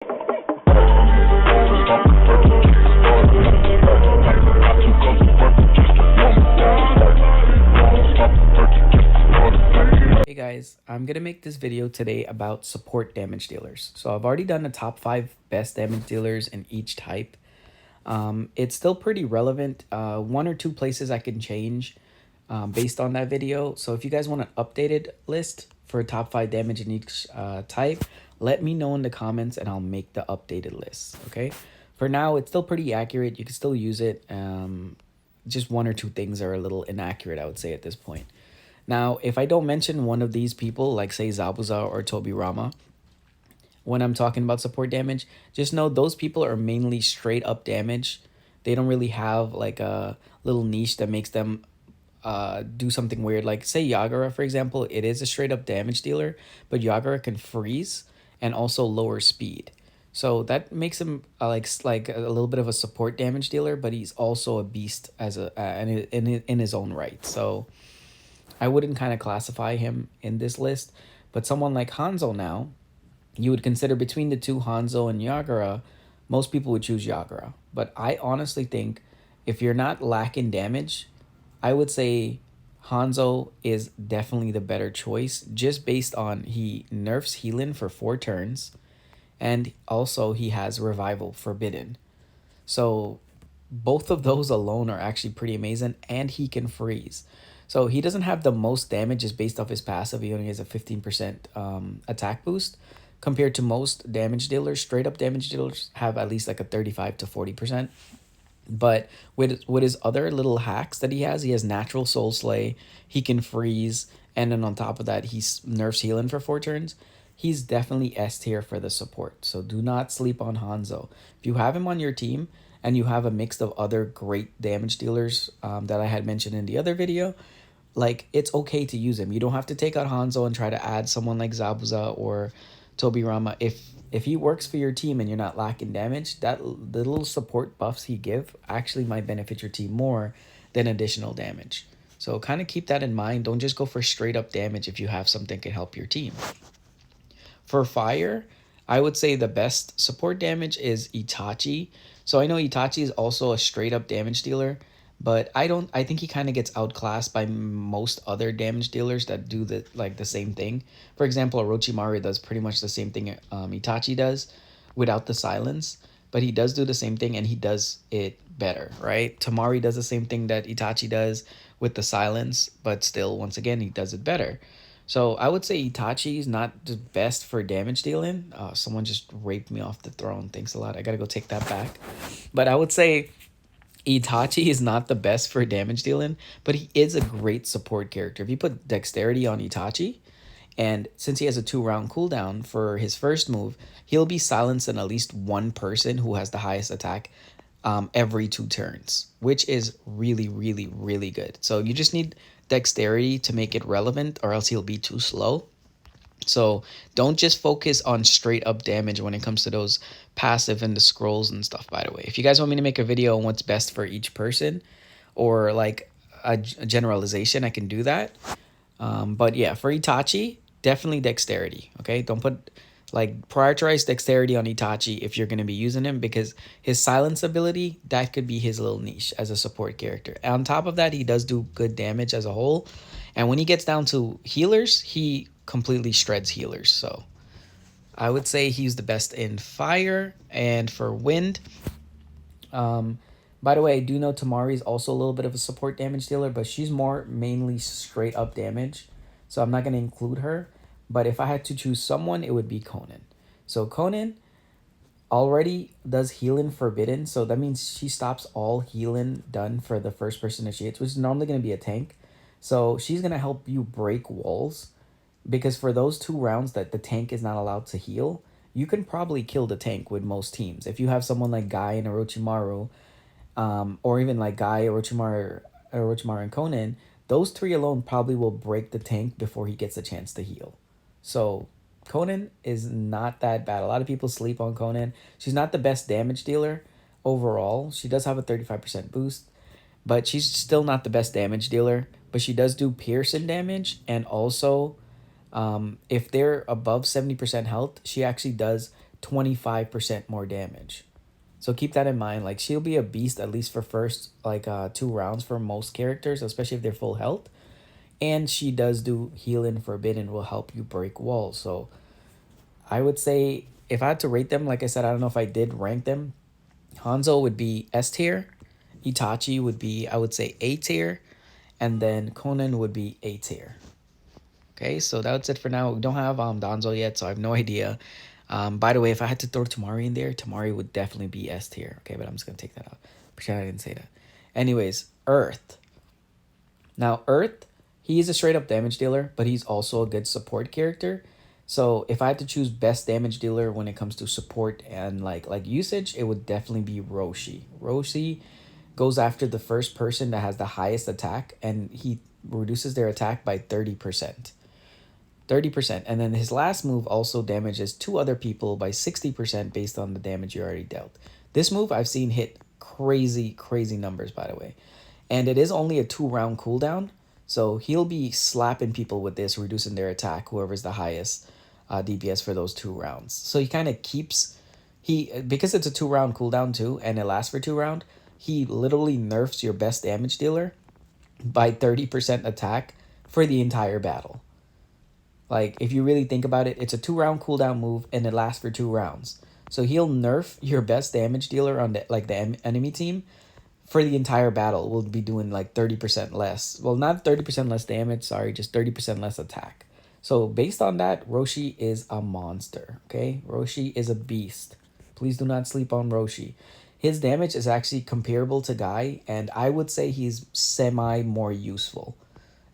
Hey guys, I'm gonna make this video today about support damage dealers. So I've already done the top 5 best damage dealers in each type. It's still pretty relevant. One or two places I can change based on that video. So if you guys want an updated list for top 5 damage in each type, let me know in the comments and I'll make the updated list. Okay. For now, it's still pretty accurate. You can still use it. Just one or two things are a little inaccurate, I would say, at this point. Now, if I don't mention one of these people, like say Zabuza or Tobirama, when I'm talking about support damage, just know those people are mainly straight up damage. They don't really have like a little niche that makes them do something weird. Like say Yagura, for example, it is a straight up damage dealer, but Yagura can freeze and also lower speed. So that makes him like a little bit of a support damage dealer, but he's also a beast as a in his own right. So I wouldn't kind of classify him in this list, but someone like Hanzo now, you would consider between the two, Hanzo and Yagura, most people would choose Yagura. But I honestly think if you're not lacking damage, I would say Hanzo is definitely the better choice just based on he nerfs healing for 4 turns and also he has revival forbidden. So both of those alone are actually pretty amazing, and he can freeze. So he doesn't have the most damage just based off his passive. He only has a 15% attack boost compared to most damage dealers. Straight up damage dealers have at least like a 35 to 40%. But with his other little hacks that he has natural soul slay, he can freeze, and then on top of that, he nerfs healing for 4 turns. He's definitely S tier for the support. So do not sleep on Hanzo. If you have him on your team and you have a mix of other great damage dealers that I had mentioned in the other video, like it's okay to use him. You don't have to take out Hanzo and try to add someone like Zabuza or Tobirama. If he works for your team and you're not lacking damage, that the little support buffs he give actually might benefit your team more than additional damage. So kind of keep that in mind. Don't just go for straight up damage if you have something that can help your team. For fire, I would say the best support damage is Itachi. So I know Itachi is also a straight up damage dealer, but I think he kind of gets outclassed by most other damage dealers that do the same thing. For example, Orochimaru does pretty much the same thing Itachi does without the silence, but he does do the same thing and he does it better, right? Tamari does the same thing that Itachi does with the silence, but still, once again, he does it better. So I would say Itachi is not the best for damage dealing. Someone just raped me off the throne. Thanks a lot. I gotta go take that back. But I would say Itachi is not the best for damage dealing, but he is a great support character. If you put dexterity on Itachi, and since he has a 2-round cooldown for his first move, he'll be silencing at least one person who has the highest attack every 2 turns, which is really, really, really good. So you just need dexterity to make it relevant, or else he'll be too slow. So don't just focus on straight up damage when it comes to those passive and the scrolls and stuff, by the way. If you guys want me to make a video on what's best for each person or like a generalization, I can do that. But yeah, for Itachi, definitely dexterity. Okay, don't put prioritize dexterity on Itachi if you're going to be using him, because his silence ability, that could be his little niche as a support character. And on top of that, he does do good damage as a whole. And when he gets down to healers, he completely shreds healers. So I would say he's the best in fire. And for wind, by the way, I do know Tamari is also a little bit of a support damage dealer, but she's more mainly straight up damage. So I'm not going to include her. But if I had to choose someone, it would be Conan. So Conan already does healing forbidden. So that means she stops all healing done for the first person that she hits, which is normally going to be a tank. So she's going to help you break walls, because for those 2 rounds that the tank is not allowed to heal, you can probably kill the tank with most teams. If you have someone like Guy and Orochimaru, or even like Guy, Orochimaru, and Conan, those 3 alone probably will break the tank before he gets a chance to heal. So Conan is not that bad. A lot of people sleep on Conan. She's not the best damage dealer overall. She does have a 35% boost, but she's still not the best damage dealer. But she does do piercing damage, and also if they're above 70% health, she actually does 25% more damage. So keep that in mind. Like, she'll be a beast at least for first like 2 rounds for most characters, especially if they're full health. And she does do heal and forbidden, will help you break walls. So I would say if I had to rate them, like I said, I don't know if I did rank them. Hanzo would be S tier. Itachi would be, I would say, A tier. And then Conan would be A tier. Okay, so that's it for now. We don't have Danzo yet, so I have no idea. By the way, if I had to throw Tamari in there, Tamari would definitely be S tier. Okay, but I'm just gonna take that out. Pretend I didn't say that. Anyways, Earth. Now, Earth, he is a straight up damage dealer, but he's also a good support character. So if I had to choose best damage dealer when it comes to support and like usage, it would definitely be Roshi. Roshi goes after the first person that has the highest attack, and he reduces their attack by 30%. 30%. And then his last move also damages 2 other people by 60% based on the damage you already dealt. This move I've seen hit crazy, crazy numbers, by the way. And it is only a 2 round cooldown. So he'll be slapping people with this, reducing their attack, whoever's the highest DPS for those 2 rounds. So he kind of keeps, because it's a 2 round cooldown too, and it lasts for 2 rounds, he literally nerfs your best damage dealer by 30% attack for the entire battle. Like, if you really think about it, it's a 2 round cooldown move and it lasts for 2 rounds. So he'll nerf your best damage dealer on the enemy team for the entire battle. Will be doing like 30% less. Well, not 30% less damage, sorry, just 30% less attack. So based on that, Roshi is a monster, okay? Roshi is a beast. Please do not sleep on Roshi. His damage is actually comparable to Guy, and I would say he's semi more useful.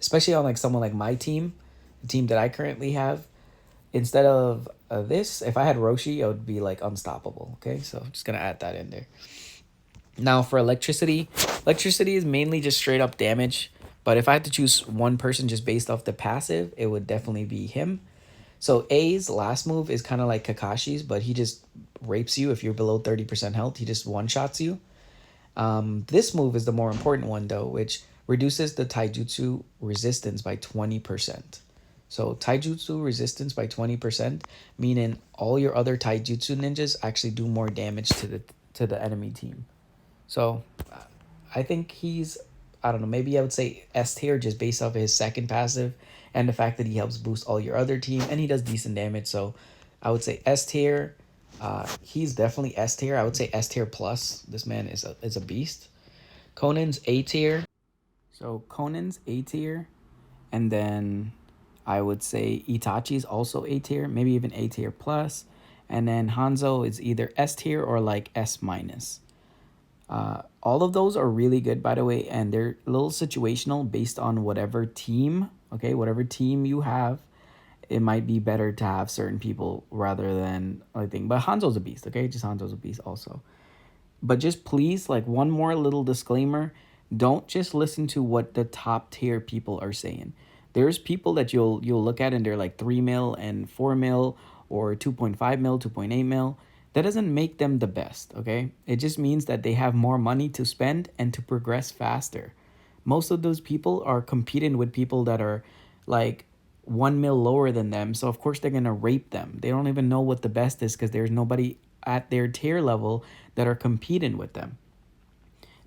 Especially on like someone like my team, the team that I currently have. Instead of this, if I had Roshi, I would be like unstoppable, okay? So I'm just gonna add that in there. Now for electricity, electricity is mainly just straight up damage. But if I had to choose one person just based off the passive, it would definitely be him. So A's last move is kind of like Kakashi's, but he just rapes you if you're below 30% health. He just one-shots you. This move is the more important one though, which reduces the taijutsu resistance by 20%. So taijutsu resistance by 20%, meaning all your other taijutsu ninjas actually do more damage to the enemy team. So I think he's, I don't know, maybe I would say S tier just based off of his second passive and the fact that he helps boost all your other team and he does decent damage. So I would say S tier. He's definitely S tier. I would say S tier plus. This man is a beast. Conan's A tier. So Conan's A tier. And then I would say Itachi's also A tier, maybe even A tier plus. And then Hanzo is either S tier or like S minus. All of those are really good, by the way, and they're a little situational based on whatever team, okay, whatever team you have. It might be better to have certain people rather than other thing. But Hanzo's a beast, okay? Just Hanzo's a beast also. But just please, like one more little disclaimer, don't just listen to what the top tier people are saying. There's people that you'll look at and they're like 3 mil and 4 mil or 2.5 mil, 2.8 mil. That doesn't make them the best, okay? It just means that they have more money to spend and to progress faster. Most of those people are competing with people that are like 1 mil lower than them. So of course they're going to rape them. They don't even know what the best is because there's nobody at their tier level that are competing with them.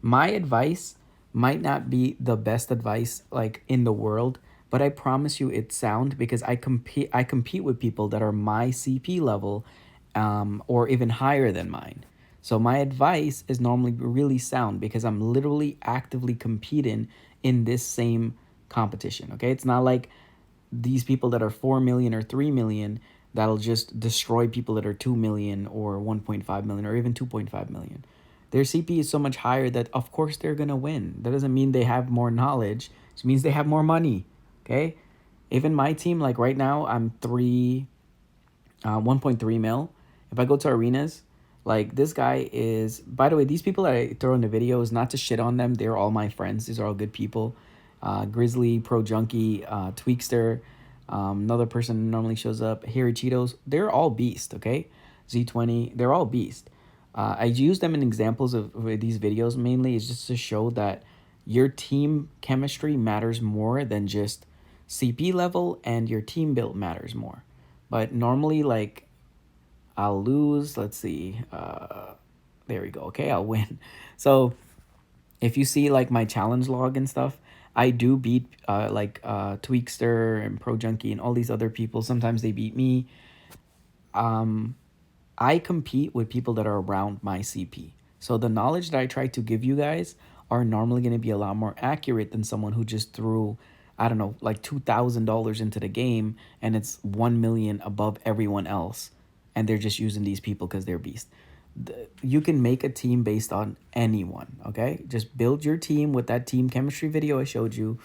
My advice might not be the best advice like in the world, but I promise you it's sound because I compete with people that are my CP level or even higher than mine. So my advice is normally really sound because I'm literally actively competing in this same competition, okay? It's not like these people that are 4 million or 3 million that'll just destroy people that are 2 million or 1.5 million or even 2.5 million. Their CP is so much higher that of course they're going to win. That doesn't mean they have more knowledge. It means they have more money, okay? Even my team, like right now, I'm 1.3 mil. If I go to arenas, like this guy is, by the way, these people that I throw in the video is not to shit on them. They're all my friends. These are all good people. Grizzly, Pro Junkie, Tweakster, another person normally shows up, Harry Cheetos. They're all beast, okay? Z20, they're all beast. I use them in examples of these videos mainly is just to show that your team chemistry matters more than just CP level and your team build matters more. But normally, like, I'll lose. Let's see. There we go. Okay, I'll win. So if you see like my challenge log and stuff, I do beat Tweakster and Pro Junkie and all these other people. Sometimes they beat me. I compete with people that are around my CP. So the knowledge that I try to give you guys are normally going to be a lot more accurate than someone who just threw, I don't know, like $2,000 into the game and it's 1 million above everyone else, and they're just using these people because they're beast. You can make a team based on anyone, okay? Just build your team with that team chemistry video I showed you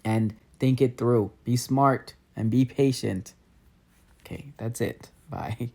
and think it through. Be smart and be patient. Okay, that's it. Bye.